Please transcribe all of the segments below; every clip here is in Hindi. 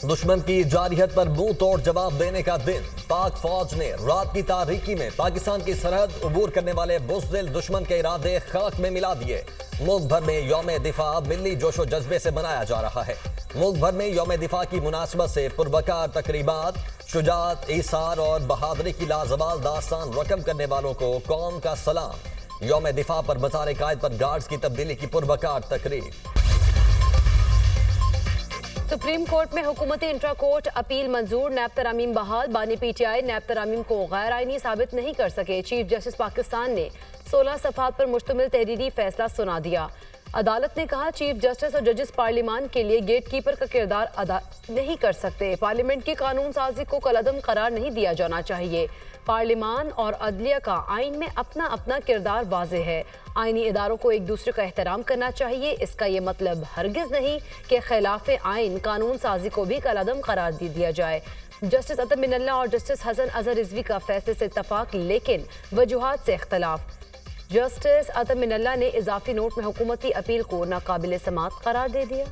दुश्मन की जारहियत पर मुंह तोड़ जवाब देने का दिन। पाक फौज ने रात की तारीकी में पाकिस्तान की सरहद उबूर करने वाले बुज़दिल दुश्मन के इरादे खाक में मिला दिए। मुल्क भर में यौम दिफा मिली जोशो जज्बे से मनाया जा रहा है। मुल्क भर में यौम दिफा की मुनासबत से पुरवकार तकरीबात, शुजात, ईसार और बहादुरी की लाजवाल दास्तान रकम करने वालों को कौम का सलाम। यौम दिफा पर मज़ार कायद पर गार्ड्स की तब्दीली की पुरवकार तकरीब। सुप्रीम कोर्ट में हुकूमती इंट्रा कोर्ट अपील मंजूर। नैब तरामीम बहाल। बानी पीटीआई नैब तरामीम को गैर आईनी साबित नहीं कर सके। चीफ जस्टिस पाकिस्तान ने 16 सफ़हात पर मुश्तमिल तहरीरी फैसला सुना दिया। अदालत ने कहा, चीफ जस्टिस और जजेस पार्लियामान के लिए गेट कीपर का किरदार अदा नहीं कर सकते। पार्लियामेंट की कानून साजी को कलअदम करार नहीं दिया जाना चाहिए। पार्लियामान और अदलिया का आइन में अपना अपना किरदार वाज़ेह है। आइनी इदारों को एक दूसरे का एहतराम करना चाहिए। इसका ये मतलब हरगिज़ नहीं कि खिलाफ आइन कानून साजी को भी कलअदम करार दे दिया जाए। जस्टिस अतब मिनल्ला और जस्टिस हसन अजहर रिजवी का फैसले से इत्तफाक, लेकिन वजूहात से इख्तलाफ। जस्टिस अतब मिनल्ला ने इजाफी नोट में हुकूमती अपील को नाकाबिल समात करार दे दिया।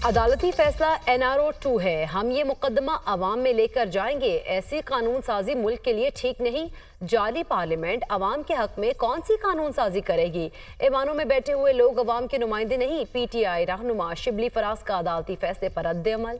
अदालती फैसला NRO 2 है। हम ये मुकदमा अवाम में लेकर जाएंगे। ऐसी कानून साजी मुल्क के लिए ठीक नहीं। जाली पार्लियामेंट अवाम के हक में कौन सी कानून साजी करेगी? ऐवानों में बैठे हुए लोग अवाम के नुमाइंदे नहीं। PTI रहनुमा शिबली फराज का अदालती फैसले पर रद्द अमल।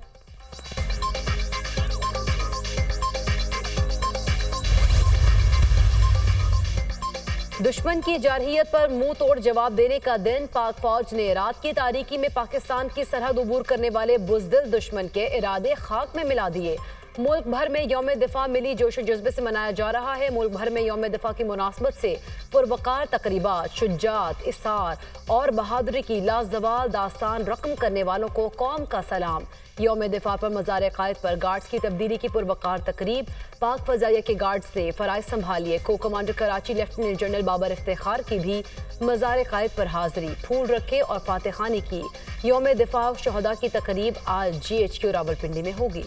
दुश्मन की जारहियत पर मुंह तोड़ जवाब देने का दिन। पाक फौज ने रात की तारीकी में पाकिस्तान की सरहद उबूर करने वाले बुज़दिल दुश्मन के इरादे खाक में मिला दिए। मुल्क भर में यौम दिफा मिली जोशो जज्बे से मनाया जा रहा है। मुल्क भर में यौम दिफा की मुनासबत से पुरवकार तकरीबात, शुजात, इसार और बहादुरी की लाजवाल दास्तान रकम करने वालों को कौम का सलाम। यौम दिफा पर मज़ार कायद पर गार्ड्स की तब्दीली की पुरवकार तकरीब। पाक फजाइया के गार्ड्स ने फ़राइज़ संभालिए। को commander Karachi lieutenant general Babar Iftikhar की भी मज़ार कायद पर हाजिरी, फूल रखे और फातह खानी की। यौम दिफा शहदा की तकरीब आज GHQ रावलपिंडी में होगी।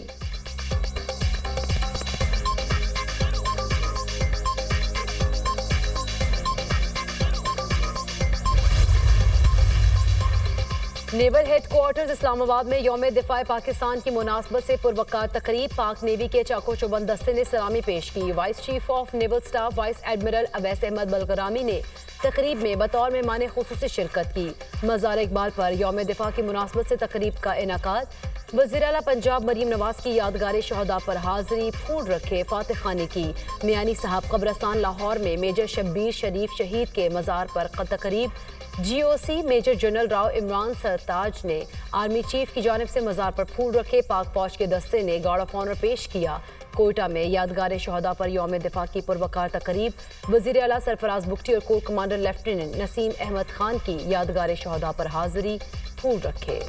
'नेवल हेडक्वार्टर्स इस्लामाबाद में यौम दिफा पाकिस्तान की मुनासबत से पुरवकार तकरीब। पाक नेवी के चाको चौबंद दस्ते ने सलामी पेश की। Vice chief of naval staff vice admiral Awais Ahmed Bilgrami ने तकरीब में बतौर मेहमान खुसूसी शिरकत की। मज़ार इकबाल पर यौम दिफा की मुनासबत से तकरीब का इनेकाद। वज़ीर आला पंजाब मरीम नवाज की यादगार शहदा पर हाजिरी, फूल रखे, फातह खानी की। मियानी साहब कब्रस्तान लाहौर में मेजर शब्बीर शरीफ शहीद के मज़ार पर तकरीब। GOC major general Rao Imran Sartaj ने आर्मी चीफ की जानिब से मज़ार पर फूल रखे। पाक फौज के दस्ते ने गार्ड ऑफ ऑनर पेश किया। कोयटा में यादगार शहदा पर यौम दिफा की पुरवकार तकरीब। वज़ीर आला सरफराज बुख्ती और corps commander lieutenant Naseem Ahmed Khan की यादगार शहदा पर हाजिरी, फूल रखे।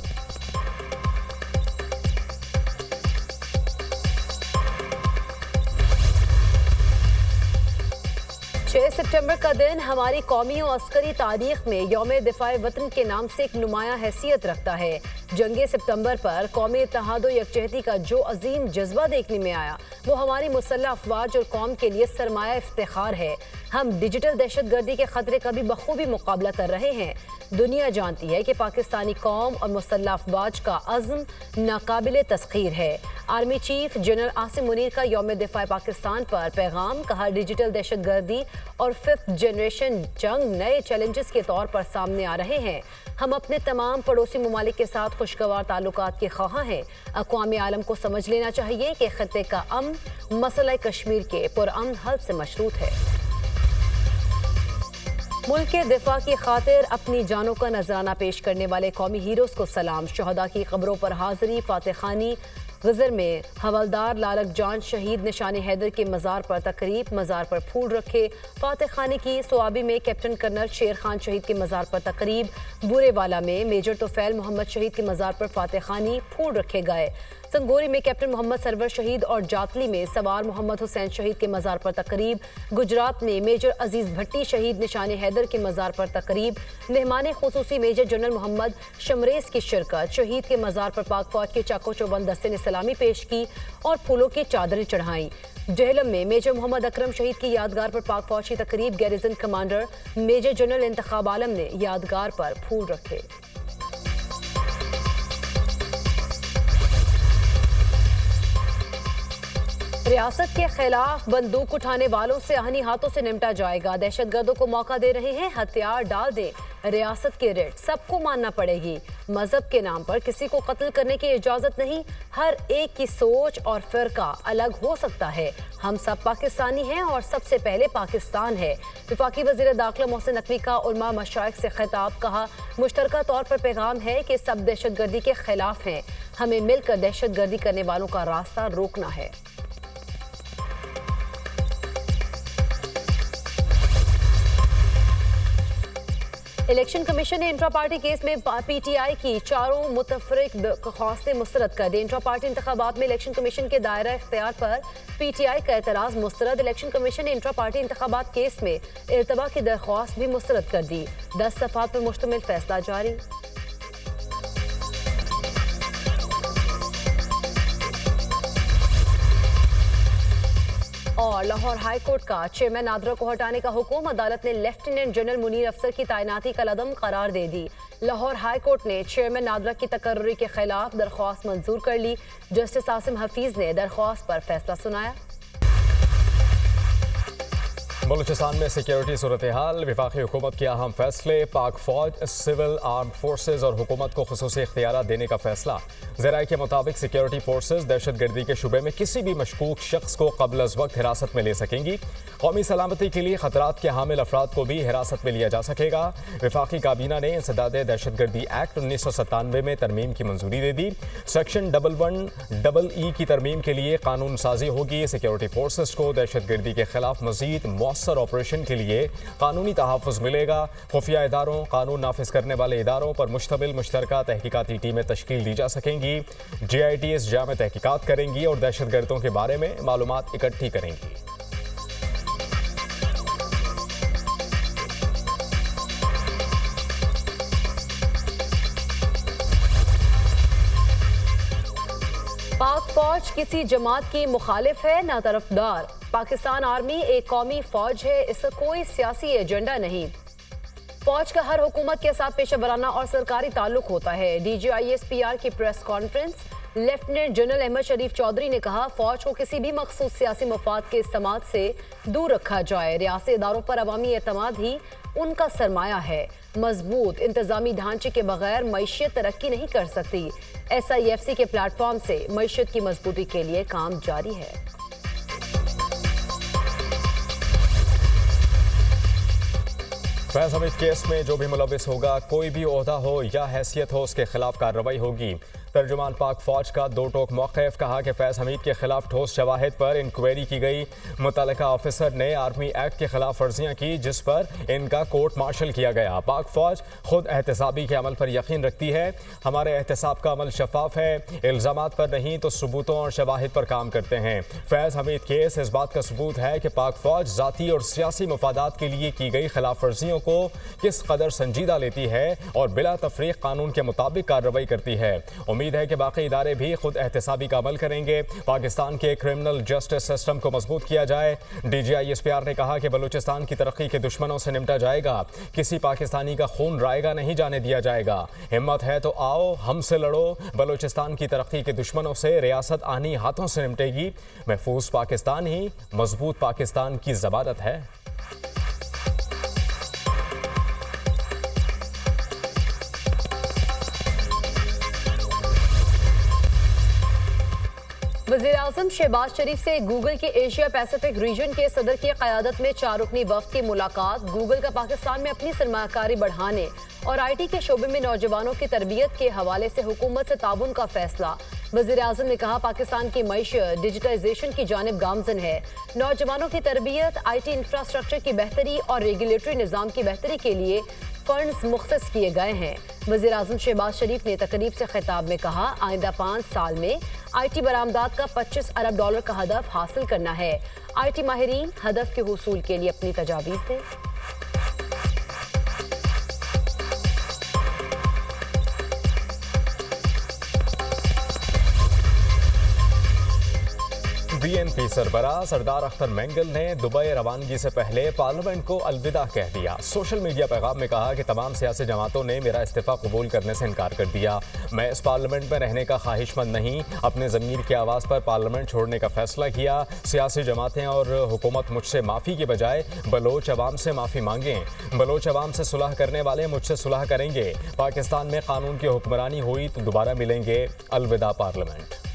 6 सितंबर का दिन हमारी कौमी और अस्करी तारीख में यौम दिफा वतन के नाम से एक नुमायां हैसियत रखता है। जंगे सितंबर पर कौमी इत्तेहाद और यकजहती का जो अजीम जज्बा देखने में आया, वो हमारी मुसल्लह अफवाज और कौम के लिए सरमाया इफ्तिखार है। हम डिजिटल दहशत गर्दी के खतरे का भी बखूबी मुकाबला कर रहे हैं। दुनिया जानती है कि पाकिस्तानी कौम और मुसल्लह अफवाज का अज़्म नाकाबिले तस्खीर है। Army chief general Asim Munir का यौम दिफा पाकिस्तान पर पैगाम। कहा, डिजिटल दहशत गर्दी और 5th जनरेशन जंग नए चैलेंजेस के तौर पर सामने आ रहे हैं। हम अपने तमाम पड़ोसी ममालिक के साथ खुशगवार ताल्लुकात के ख्वाह हैं। अक़वाम आलम को समझ लेना चाहिए कि खित्ते का अमन मसला कश्मीर के पुरअमन हल से मशरूत है। मुल्क के दिफा की खातिर अपनी जानों का नजराना पेश करने वाले कौमी हीरोज को सलाम। शहदा की कब्रों पर हाजिरी, फातह खानी। गजर में हवलदार लालक जान शहीद निशानी हैदर के मज़ार पर तकरीब, मज़ार पर फूल रखे, फातह खानी की। सोआबी में कैप्टन कर्नल शेर खान शहीद के मज़ार पर तकरीब। बुरेवाला में मेजर तोफैल मोहम्मद शहीद के मज़ार पर फातह खानी, फूल रखे गए। संगोरी में कैप्टन मोहम्मद सरवर शहीद और जातली में सवार मोहम्मद हुसैन शहीद के मज़ार पर तकरीब। गुजरात में मेजर अजीज भट्टी शहीद निशान हैदर के मज़ार पर तकरीब। मेहमान खुसूसी मेजर जनरल मोहम्मद शमरेज की शिरकत। शहीद के मज़ार पर पाक फौज के चाको चौबंद दस्ते ने सलामी पेश की और फूलों की चादरें चढ़ाई। जेहलम में मेजर मोहम्मद अकरम शहीद की यादगार पर पाक फौज की तकरीब। गैरिजन कमांडर मेजर जनरल इंतखाब आलम ने यादगार पर फूल रखे। रियासत के खिलाफ बंदूक उठाने वालों से आहनी हाथों से निपटा जाएगा। दहशतगर्दों को मौका दे रहे हैं, हथियार डाल दें। रियासत की रेड सबको मानना पड़ेगी। मजहब के नाम पर किसी को कत्ल करने की इजाजत नहीं। हर एक की सोच और फिरका अलग हो सकता है। हम सब पाकिस्तानी हैं और सबसे पहले पाकिस्तान है। वफाकी वज़ीर दाखिला मोहसिन नकवी का उलमा मशाइख से खिताब। कहा, मुश्तरका तौर पर पैगाम है कि सब दहशतगर्दी के खिलाफ हैं। हमें मिलकर दहशतगर्दी करने वालों का रास्ता रोकना है। इलेक्शन कमीशन ने इंट्रा पार्टी केस में पीटीआई की चारों मुतफरिक दरख्वास्तें मुस्तरद कर दी। इंट्रा पार्टी इंतखाबात में इलेक्शन कमीशन के दायरा इख्तियार पर पीटीआई का एतराज़ मुस्तरद। इलेक्शन कमीशन ने इंट्रा पार्टी इंतखाबात केस में इर्तबा की दरख्वास्त भी मुस्तरद कर दी। 10 सफ़हात पर मुश्तमिल फैसला जारी। और लाहौर हाई कोर्ट का चेयरमैन नादरा को हटाने का हुक्म। अदालत ने लेफ्टिनेंट जनरल मुनीर अफसर की तैनाती का लदम करार दे दी। लाहौर हाई कोर्ट ने चेयरमैन नादरा की तकर्रुरी के खिलाफ दरख्वास्त मंजूर कर ली। जस्टिस आसिम हफीज ने दरख्वास्त पर फैसला सुनाया। बलूचिस्तान में सिक्योरिटी सूरत हाल, वफाकी हुकूमत के अहम फैसले, पाक फौज, सिविल आर्म्ड फोर्सेज और हुकूमत को खुसूसी इख्तियार देने का फैसला। ज़राए के मुताबिक सिक्योरिटी फोर्सेज दहशतगर्दी के शुबे में किसी भी मशकूक शख्स को कब्ल अज़ वक्त हिरासत में ले सकेंगी। कौमी सलामती के लिए खतरात के हामिल अफराद को भी हिरासत में लिया जा सकेगा। वफाकी काबीना ने इंसदाद दहशतगर्दी एक्ट 1997 में तरमीम की मंजूरी दे दी। सेक्शन 11(e) की तरमीम के लिए कानून साजी होगी। सिक्योरिटी फोर्सेज को दहशतगर्दी के खिलाफ मजीद मौसर ऑपरेशन के लिए कानूनी तहफ़्फ़ुज़ मिलेगा। खुफिया इदारों, कानून नाफिज करने वाले इदारों पर मुश्तमिल मुश्तरका तहकीकाती टीमें तश्कील दी जा सकेंगी। JITs जामे तहकीकात करेंगी और दहशतगर्दों के बारे में मालूमात इकट्ठी करेंगी। पाक फौज किसी जमात की मुखालिफ है ना तरफदार। पाकिस्तान आर्मी एक कौमी फौज है, इसका कोई सियासी एजेंडा नहीं। फौज का हर हुकूमत के साथ पेशेवराना और सरकारी ताल्लुक होता है। DGISPR की press conference. Lieutenant general Ahmed Sharif Chaudhry ने कहा, फौज को किसी भी मखसूस सियासी मफाद के इस्तेमाल से दूर रखा जाए। रियासी इदारों पर अवामी एतमाद ही उनका सरमाया है। मजबूत इंतजामी ढांचे के बगैर मईशत तरक्की नहीं कर सकती। SIFC के प्लेटफॉर्म से मईशत की मजबूती के लिए काम जारी है। फैज हमीद केस में जो भी मुलविस होगा, कोई भी ओहदा हो या हैसियत हो, उसके खिलाफ कार्रवाई होगी। तर्जुमान पाक फौज का दो टोक मौक़िफ़। कहा कि फैज़ हमीद के खिलाफ ठोस शवाहिद पर इंक्वायरी की गई। मुतल्लिका ऑफिसर ने आर्मी एक्ट की खिलाफ वर्जियाँ की जिस पर इनका कोर्ट मार्शल किया गया। पाक फौज खुद एहतसाबी के अमल पर यकीन रखती है। हमारे एहतसाब का अमल शफाफ है, इल्ज़ामात पर नहीं तो सबूतों और शवाहिद पर काम करते हैं। फैज़ हमीद केस इस बात का सबूत है कि पाक फौज ज़ाती और सियासी मफादात के लिए की गई खिलाफ वर्जियों को किस कदर संजीदा लेती है और बिला तफरीक कानून के मुताबिक कार्रवाई करती है। उम्मीद है कि बाकी इदारे भी खुद एहतसाबी का अमल करेंगे। पाकिस्तान के क्रिमिनल जस्टिस सिस्टम को मजबूत किया जाए। DGISPR ने कहा कि बलूचिस्तान की तरक्की के दुश्मनों से निपटा जाएगा। किसी पाकिस्तानी का खून रायगा नहीं जाने दिया जाएगा। हिम्मत है तो आओ, हमसे लड़ो। बलूचिस्तान की तरक्की के दुश्मनों से रियासत आनी हाथों से निपटेगी। महफूज पाकिस्तान ही मजबूत पाकिस्तान की ज़मानत है। वज़ीर-ए-आज़म शहबाज शरीफ से गूगल के एशिया पैसिफिक रीजन के सदर की क़यादत में 4 रुकनी वफ़द की मुलाकात। गूगल का पाकिस्तान में अपनी सरमायाकारी बढ़ाने और IT के शोबे में नौजवानों की तरबियत के हवाले से हुकूमत से ताउन का फैसला। वज़ीर-ए-आज़म ने कहा, पाकिस्तान की मईशत डिजिटाइजेशन की जानिब गामजन है। नौजवानों की तरबियत, IT इंफ्रास्ट्रक्चर की बेहतरी और रेगुलेटरी निज़ाम की बेहतरी के लिए फंड्स मुख्तस किए गए हैं। वज़ीर-ए-आज़म शहबाज शरीफ ने तकरीब से खिताब में कहा, आइंदा 5 साल में IT बरामदात का 25 अरब डॉलर का हदफ हासिल करना है। IT माहिरीन हदफ के हुसूल के लिए अपनी तजावीज़ दें। BNP सरबराह सरदार अख्तर मेंगल ने दुबई रवानगी से पहले पार्लियामेंट को अलविदा कह दिया। सोशल मीडिया पैगाम में कहा कि तमाम सियासी जमातों ने मेरा इस्तीफा कबूल करने से इनकार कर दिया। मैं इस पार्लियामेंट में रहने का ख्वाहिशमंद नहीं, अपने ज़मीर की आवाज़ पर पार्लियामेंट छोड़ने का फैसला किया। सियासी जमातें और हुकूमत मुझसे माफ़ी के बजाय बलोच अवाम से माफ़ी मांगें। बलोच अवाम से सुलह करने वाले मुझसे सुलह करेंगे। पाकिस्तान में कानून की हुक्मरानी हुई तो दोबारा मिलेंगे। अलविदा पार्लियामेंट।